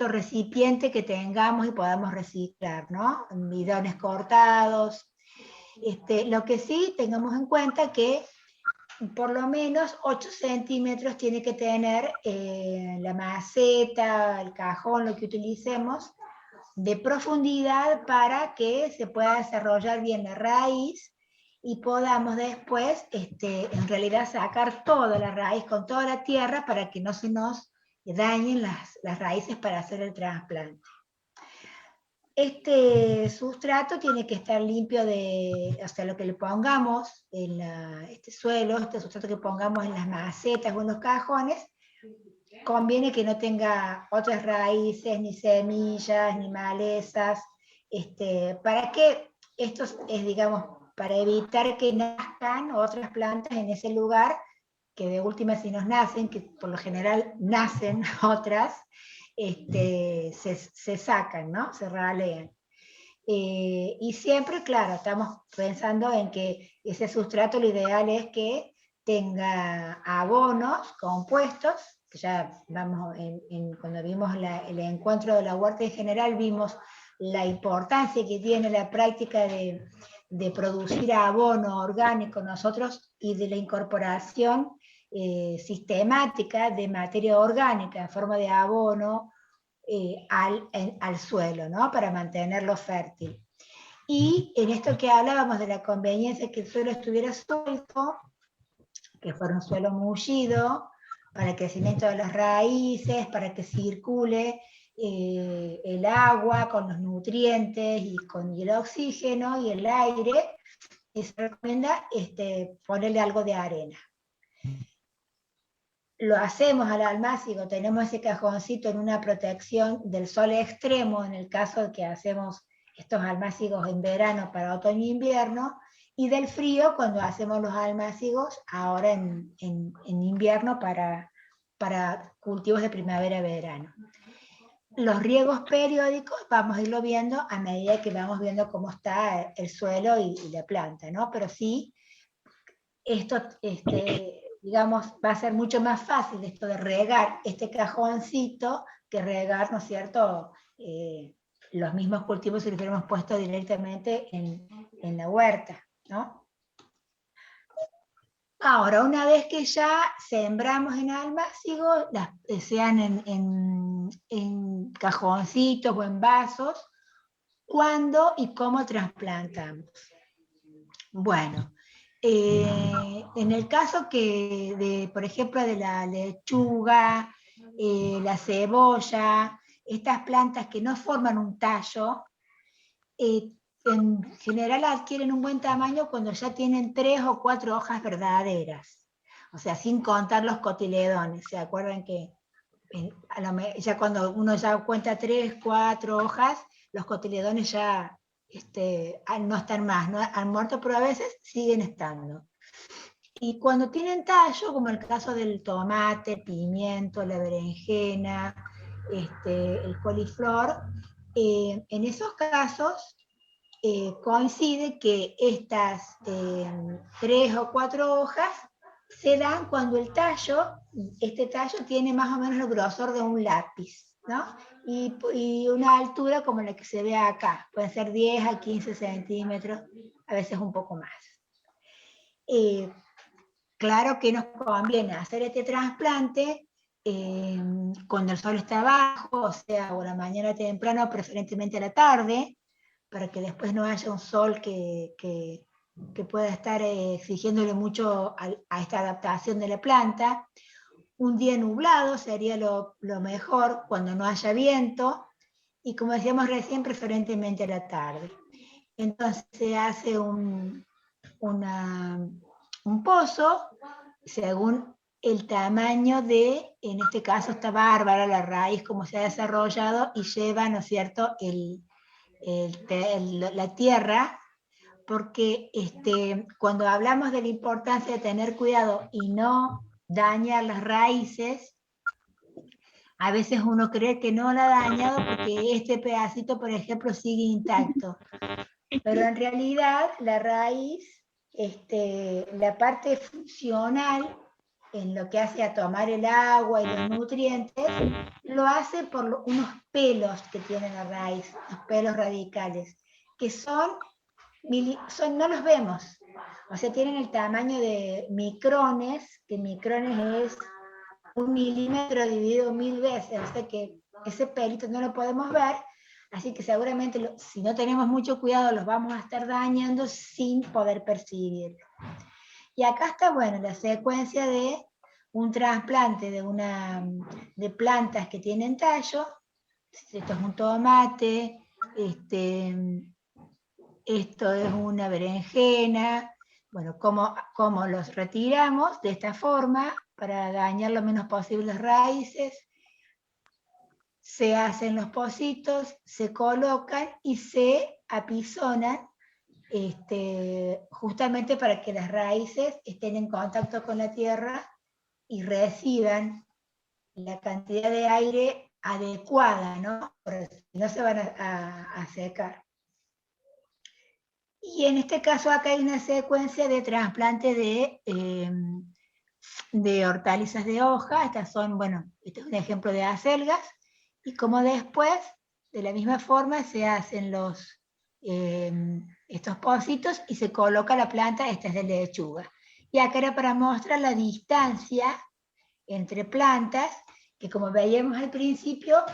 recipiente que tengamos y podamos reciclar, ¿no? En bidones cortados. Lo que sí tengamos en cuenta que por lo menos 8 centímetros tiene que tener la maceta, el cajón, lo que utilicemos, de profundidad para que se pueda desarrollar bien la raíz y podamos después, en realidad, sacar toda la raíz con toda la tierra para que no se nos dañen las raíces para hacer el trasplante. Este sustrato tiene que estar limpio o sea, lo que le pongamos en este suelo, este sustrato que pongamos en las macetas o en los cajones, conviene que no tenga otras raíces, ni semillas, ni malezas, para que esto es, digamos, para evitar que nazcan otras plantas en ese lugar, que de última si nos nacen, que por lo general nacen otras, se sacan, ¿no? Se ralean. Y siempre, claro, estamos pensando en que ese sustrato lo ideal es que tenga abonos compuestos, que ya vamos, cuando vimos el encuentro de la huerta en general, vimos la importancia que tiene la práctica de producir abono orgánico nosotros y de la incorporación sistemática de materia orgánica en forma de abono al suelo, ¿no? Para mantenerlo fértil. Y en esto que hablábamos de la conveniencia que el suelo estuviera suelto, que fuera un suelo mullido, para el crecimiento de las raíces, para que circule el agua con los nutrientes y con el oxígeno y el aire, y se recomienda ponerle algo de arena. Lo hacemos al almácigo, tenemos ese cajoncito en una protección del sol extremo, en el caso de que hacemos estos almácigos en verano para otoño e invierno, y del frío cuando hacemos los almácigos ahora en invierno para cultivos de primavera-verano. Los riegos periódicos vamos a irlo viendo a medida que vamos viendo cómo está el suelo y la planta, ¿no? Pero sí, esto, digamos, va a ser mucho más fácil esto de regar este cajoncito que regar, ¿no es cierto?, los mismos cultivos si los hubiéramos puesto directamente en la huerta, ¿no? Ahora, una vez que ya sembramos en almácigos, sean en cajoncitos o en vasos, ¿cuándo y cómo trasplantamos? Bueno, en el caso por ejemplo, de la lechuga, la cebolla, estas plantas que no forman un tallo, en general adquieren un buen tamaño cuando ya tienen 3 o 4 hojas verdaderas, o sea, sin contar los cotiledones. ¿Se acuerdan que ya cuando uno ya cuenta 3, 4 hojas, los cotiledones ya no están más, ¿no? Han muerto, pero a veces siguen estando. Y cuando tienen tallo, como el caso del tomate, el pimiento, la berenjena, el coliflor, en esos casos coincide que estas 3 o 4 hojas se dan cuando este tallo tiene más o menos el grosor de un lápiz, ¿no? Y una altura como la que se ve acá, puede ser 10 a 15 centímetros, a veces un poco más. Claro que nos conviene hacer este trasplante cuando el sol está bajo, o sea, o la mañana temprano, preferentemente a la tarde, para que después no haya un sol que pueda estar exigiéndole mucho a esta adaptación de la planta. Un día nublado sería lo mejor, cuando no haya viento, y como decíamos recién, preferentemente a la tarde. Entonces se hace un pozo según el tamaño en este caso está bárbara la raíz, como se ha desarrollado, y lleva, ¿no es cierto?, la tierra, porque cuando hablamos de la importancia de tener cuidado y no dañar las raíces, a veces uno cree que no la ha dañado porque este pedacito, por ejemplo, sigue intacto. Pero en realidad la raíz la parte funcional, en lo que hace a tomar el agua y los nutrientes, lo hace por unos pelos que tiene la raíz, los pelos radicales, que no los vemos, o sea, tienen el tamaño de micrones, que micrones es 1 milímetro dividido 1000 veces, o sea que ese pelito no lo podemos ver, así que seguramente si no tenemos mucho cuidado los vamos a estar dañando sin poder percibirlo. Y acá está, bueno, la secuencia de un trasplante de plantas que tienen tallo. Esto es un tomate, esto es una berenjena. Bueno, cómo los retiramos de esta forma para dañar lo menos posible las raíces. Se hacen los pocitos, se colocan y se apisonan justamente para que las raíces estén en contacto con la tierra y reciban la cantidad de aire adecuada, ¿no? Porque si no se van a secar. Y en este caso acá hay una secuencia de trasplante de hortalizas de hoja. Estas son, bueno, este es un ejemplo de acelgas, y como después, de la misma forma, se hacen estos pocitos y se coloca la planta. Esta es de lechuga. Y acá era para mostrar la distancia entre plantas, que como veíamos al principio,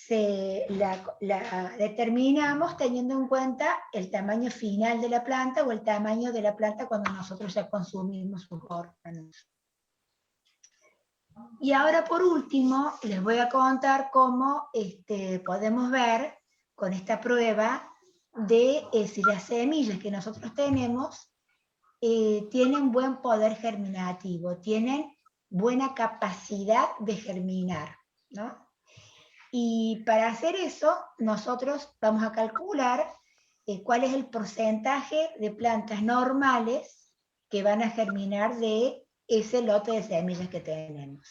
la determinamos teniendo en cuenta el tamaño final de la planta o el tamaño de la planta cuando nosotros ya consumimos sus órganos. Y ahora por último les voy a contar cómo podemos ver con esta prueba de si las semillas que nosotros tenemos tienen buen poder germinativo, tienen buena capacidad de germinar, ¿no? Y para hacer eso, nosotros vamos a calcular cuál es el porcentaje de plantas normales que van a germinar de ese lote de semillas que tenemos.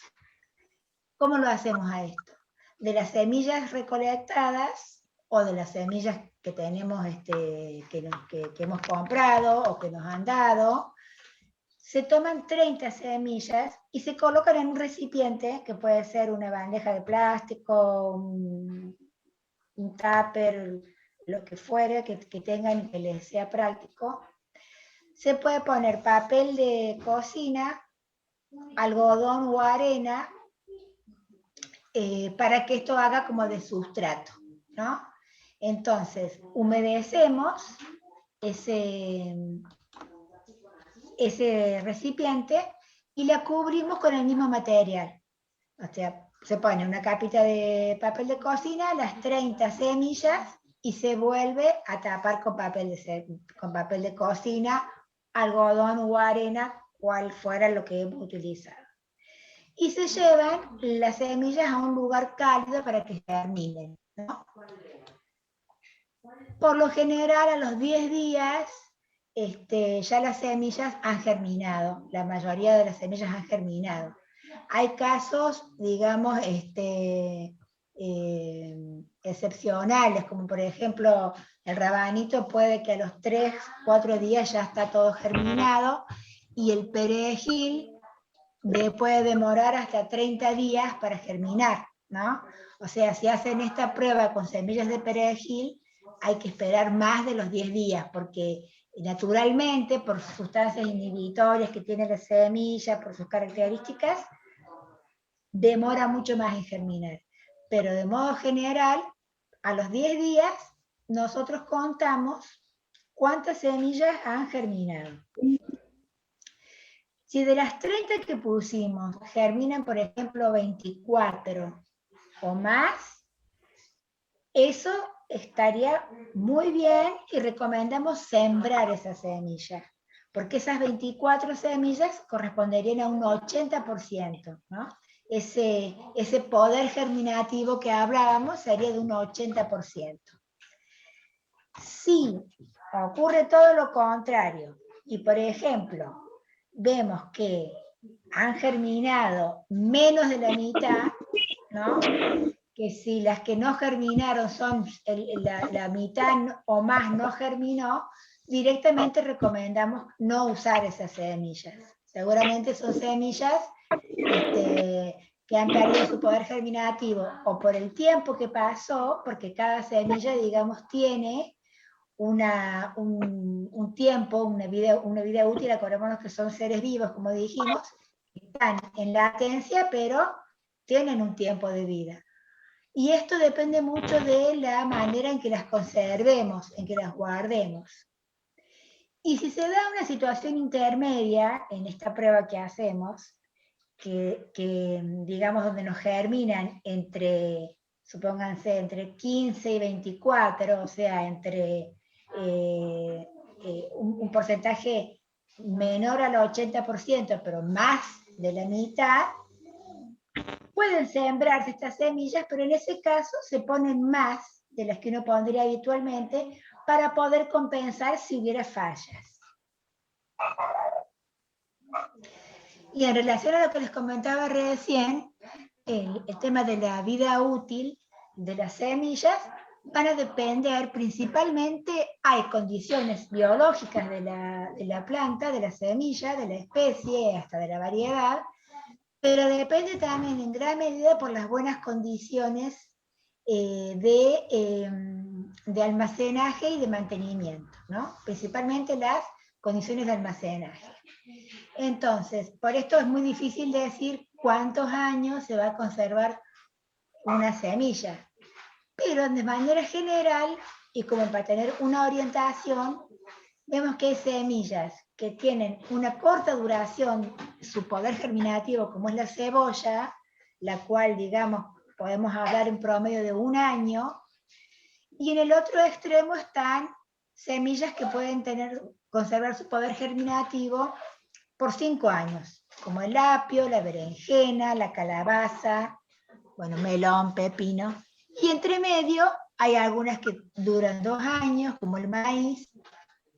¿Cómo lo hacemos a esto? De las semillas recolectadas o de las semillas que tenemos, que hemos comprado o que nos han dado, se toman 30 semillas y se colocan en un recipiente, que puede ser una bandeja de plástico, un tupper, lo que fuere, que tengan y que les sea práctico. Se puede poner papel de cocina, algodón o arena, para que esto haga como de sustrato, ¿no? Entonces, humedecemos ese recipiente y la cubrimos con el mismo material. O sea, se pone una capita de papel de cocina, las 30 semillas, y se vuelve a tapar con papel de cocina, algodón o arena, cual fuera lo que hemos utilizado. Y se llevan las semillas a un lugar cálido para que germinen, ¿no? Por lo general, a los 10 días, ya las semillas han germinado, la mayoría de las semillas han germinado. Hay casos, digamos, excepcionales, como por ejemplo, el rabanito puede que a los 3, 4 días ya está todo germinado, y el perejil puede demorar hasta 30 días para germinar, ¿no? O sea, si hacen esta prueba con semillas de perejil, hay que esperar más de los 10 días, porque naturalmente, por sus sustancias inhibitorias que tiene la semilla, por sus características, demora mucho más en germinar. Pero de modo general, a los 10 días, nosotros contamos cuántas semillas han germinado. Si de las 30 que pusimos germinan, por ejemplo, 24 o más, eso estaría muy bien y recomendamos sembrar esas semillas, porque esas 24 semillas corresponderían a un 80%, ¿no? Ese poder germinativo que hablábamos sería de un 80%. Si ocurre todo lo contrario, y por ejemplo, vemos que han germinado menos de la mitad, ¿no? Que si las que no germinaron son la mitad o más no germinó, directamente recomendamos no usar esas semillas. Seguramente son semillas que han perdido su poder germinativo o por el tiempo que pasó, porque cada semilla, digamos, tiene un tiempo, una vida útil. Acordémonos que son seres vivos, como dijimos, que están en latencia, pero tienen un tiempo de vida. Y esto depende mucho de la manera en que las conservemos, en que las guardemos. Y si se da una situación intermedia en esta prueba que hacemos, que digamos donde nos germinan entre, supónganse, entre 15 y 24, o sea, entre un porcentaje menor al 80%, pero más de la mitad, pueden sembrarse estas semillas, pero en ese caso se ponen más de las que uno pondría habitualmente para poder compensar si hubiera fallas. Y en relación a lo que les comentaba recién, el tema de la vida útil de las semillas van a depender principalmente, hay condiciones biológicas de la planta, de la semilla, de la especie, hasta de la variedad, pero depende también en gran medida por las buenas condiciones de almacenaje y de mantenimiento, ¿no? Principalmente las condiciones de almacenaje. Entonces, por esto es muy difícil decir cuántos años se va a conservar una semilla, pero de manera general, y como para tener una orientación, vemos que hay semillas que tienen una corta duración, su poder germinativo, como es la cebolla, la cual, digamos, podemos hablar en promedio de 1 año, y en el otro extremo están semillas que pueden conservar su poder germinativo por 5 años, como el apio, la berenjena, la calabaza, bueno, melón, pepino, y entre medio hay algunas que duran 2 años, como el maíz,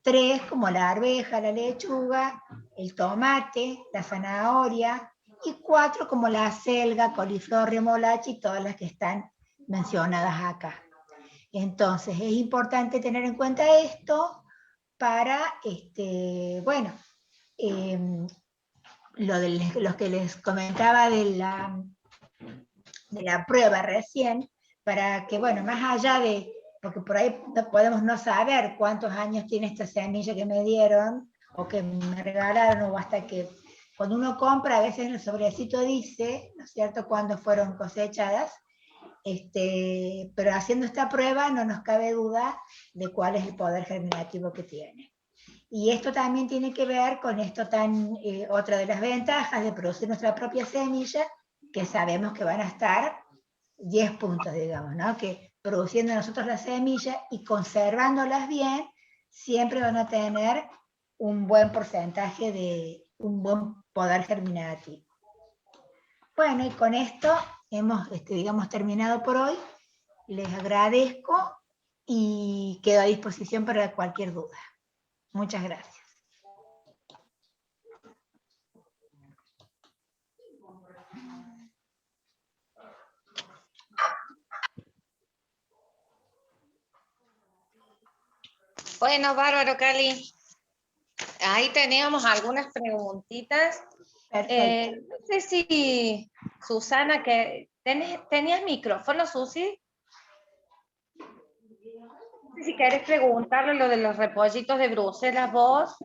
3 como la arveja, la lechuga, el tomate, la zanahoria, y 4 como la acelga, coliflor, remolacha y todas las que están mencionadas acá. Entonces es importante tener en cuenta esto para, bueno, los que les comentaba de la prueba recién, para que, bueno, más allá de, porque por ahí podemos no saber cuántos años tiene esta semilla que me dieron, o que me regalaron, o hasta que, cuando uno compra, a veces en el sobrecito dice, ¿no es cierto?, cuándo fueron cosechadas, pero haciendo esta prueba no nos cabe duda de cuál es el poder germinativo que tiene. Y esto también tiene que ver con esto otra de las ventajas de producir nuestra propia semilla, que sabemos que van a estar 10 puntos, digamos, ¿no? Que produciendo nosotros la semilla y conservándolas bien, siempre van a tener un buen porcentaje un buen poder germinativo. Bueno, y con esto hemos, digamos, terminado por hoy. Les agradezco y quedo a disposición para cualquier duda. Muchas gracias. Bueno, bárbaro, Cali. Ahí teníamos algunas preguntitas. No sé si, Susana, que ¿tenías micrófono, Susi? No sé si querés preguntarle lo de los repollitos de Bruselas vos.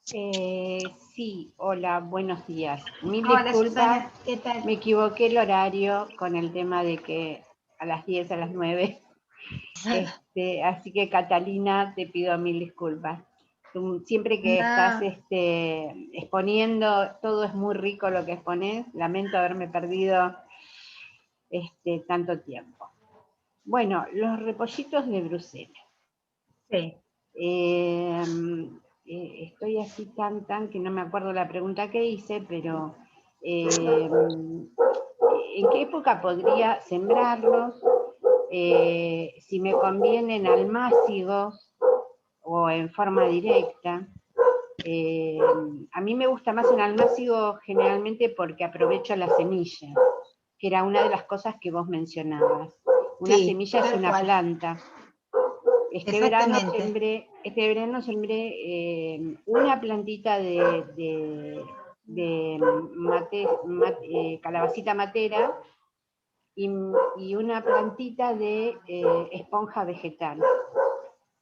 Sí, hola, buenos días. Mil Hola, disculpas, Susana, ¿qué tal? Me equivoqué el horario con el tema de que a las 10, a las 9. Así que, Catalina, te pido mil disculpas. Siempre que estás exponiendo, todo es muy rico lo que exponés. Lamento haberme perdido tanto tiempo. Bueno, los repollitos de Bruselas. Sí. Estoy así tan que no me acuerdo la pregunta que hice, pero ¿en qué época podría sembrarlos? Si me conviene en almácigos o en forma directa. A mí me gusta más en almácigo generalmente porque aprovecho la semilla, que era una de las cosas que vos mencionabas. Una semilla es una planta. Este verano Exactamente. sembré una plantita de calabacita matera y una plantita de esponja vegetal.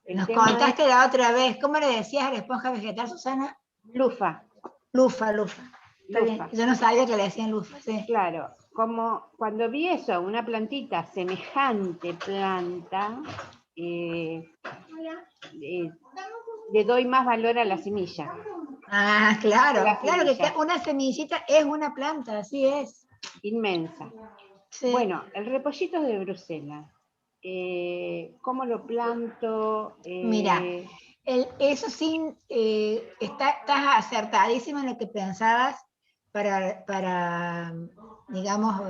El Nos tema es contaste la otra vez, ¿cómo le decías a la esponja vegetal, Susana? lufa. Lufa, lufa. Está bien, Lufa. yo no sabía que le decían lufa, sí. Claro, como cuando vi eso, una plantita, semejante planta, le doy más valor a la semilla. Ah, claro, La claro que semilla, una semillita es una planta, así es. inmensa. Sí. Bueno, el repollito de Bruselas, ¿cómo lo planto? Mira, eso sí, estás acertadísimo en lo que pensabas para digamos,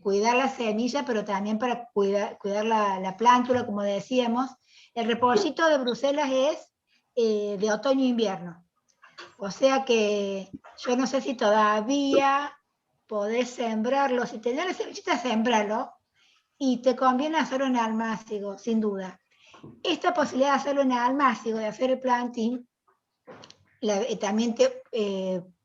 cuidar la semilla, pero también para cuidar la plántula, como decíamos. El repollito de Bruselas es de otoño-invierno. O sea que yo no sé si todavía podés sembrarlo. Si tenés la semillita, sembralo. Y te conviene hacerlo en almácigo, sin duda. Esta posibilidad de hacerlo en almácigo, de hacer el planting, también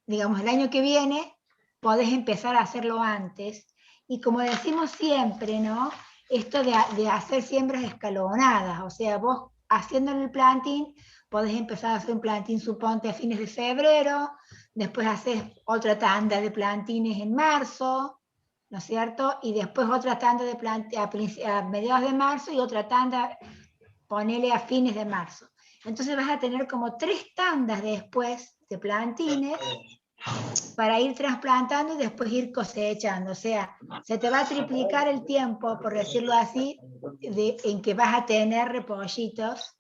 digamos, el año que viene podés empezar a hacerlo antes. Y como decimos siempre, ¿no? Esto de hacer siembras escalonadas, o sea, vos haciendo el planting, podés empezar a hacer un planting, suponte, a fines de febrero, después haces otra tanda de plantines en marzo, ¿no es cierto? Y después otra tanda de planting a mediados de marzo y otra tanda, ponele a fines de marzo. Entonces vas a tener como 3 tandas después de plantines para ir trasplantando y después ir cosechando. O sea, se te va a triplicar el tiempo, por decirlo así, en que vas a tener repollitos.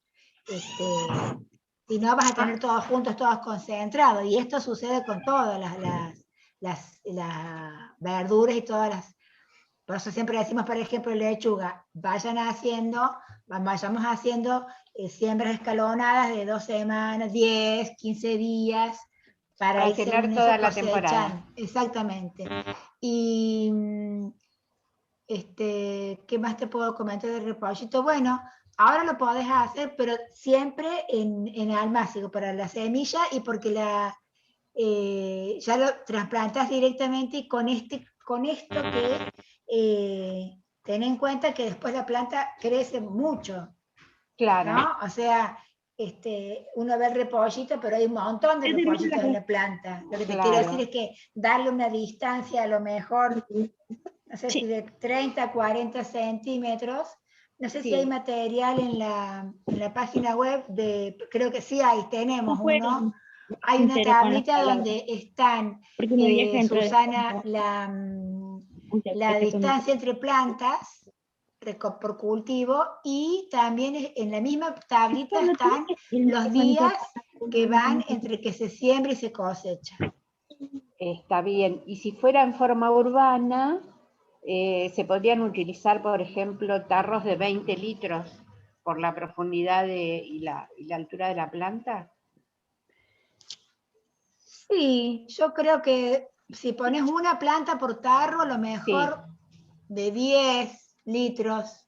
Si no, vas a tener todos juntos, todos concentrados. Y esto sucede con todas las verduras y todas las... Por eso siempre decimos, por ejemplo, lechuga, vayamos haciendo siembras escalonadas de 2 semanas, 10, 15 días, para ir según tener eso toda la temporada. cosechando. Exactamente. Y ¿qué más te puedo comentar del repollito? Bueno, ahora lo podés hacer, pero siempre en almácigo para la semilla y porque ya lo trasplantás directamente y con esto que ten en cuenta que después la planta crece mucho, Claro. ¿no? O sea, uno ve el repollito, pero hay un montón de repollitos en la planta. Lo que te quiero decir es que darle una distancia a lo mejor, no sé si de 30 a 40 centímetros. No sé si hay material en la página web creo que sí hay, tenemos uno. Hay una tablita donde están, Susana, la distancia entre plantas por cultivo y también en la misma tablita están los días que van entre que se siembra y se cosecha. Está bien. Y si fuera en forma urbana, se podrían utilizar, por ejemplo, tarros de 20 litros por la profundidad y la altura de la planta. Sí, yo creo que si pones una planta por tarro, a lo mejor de 10 litros,